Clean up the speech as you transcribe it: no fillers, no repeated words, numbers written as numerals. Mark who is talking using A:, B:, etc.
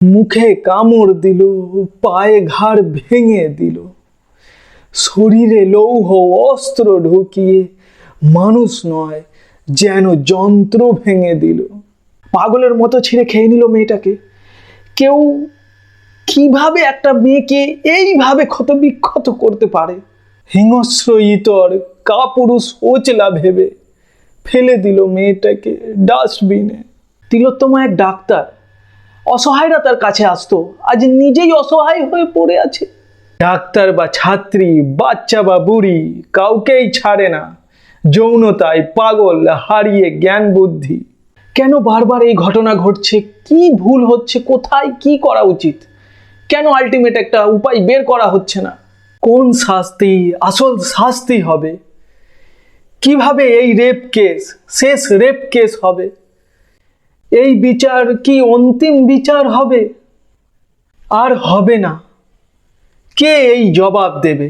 A: মুখে কামড় দিল, পায়ে ঘাড় ভেঙে দিল, শরীরে লৌহ অস্ত্র ঢুকিয়ে মানুষ নয় যেন যন্ত্র ভেঙে দিল। পাগলের মতো ছিঁড়ে খেয়ে নিল মেয়েটাকে। কেউ কিভাবে একটা মেয়েকে এইভাবে ক্ষতবিক্ষত করতে পারে? হিংস্র ইতর কাপুরুষ ওচলা ভেবে ফেলে দিল মেয়েটাকে ডাস্টবিনে। তিলোত্তমা এক ডাক্তার, অসহায়রা তার কাছে আসতো, আজ নিজেই অসহায় হয়ে পড়ে আছে। ডাক্তার বা ছাত্রী, বাচ্চা বা বুড়ি, কাউকেই ছাড়ে না। যৌনতায় পাগল, হারিয়ে জ্ঞান বুদ্ধি। কেন বারবার এই ঘটনা ঘটছে? কি ভুল হচ্ছে? কোথায় কি করা উচিত? কেন আলটিমেট একটা উপায় বের করা হচ্ছে না? কোন শাস্তি আসল শাস্তি হবে? কিভাবে এই রেপ কেস শেষ রেপ কেস হবে? এই বিচার কি অন্তিম বিচার হবে? আর হবে না। কে এই জবাব দেবে?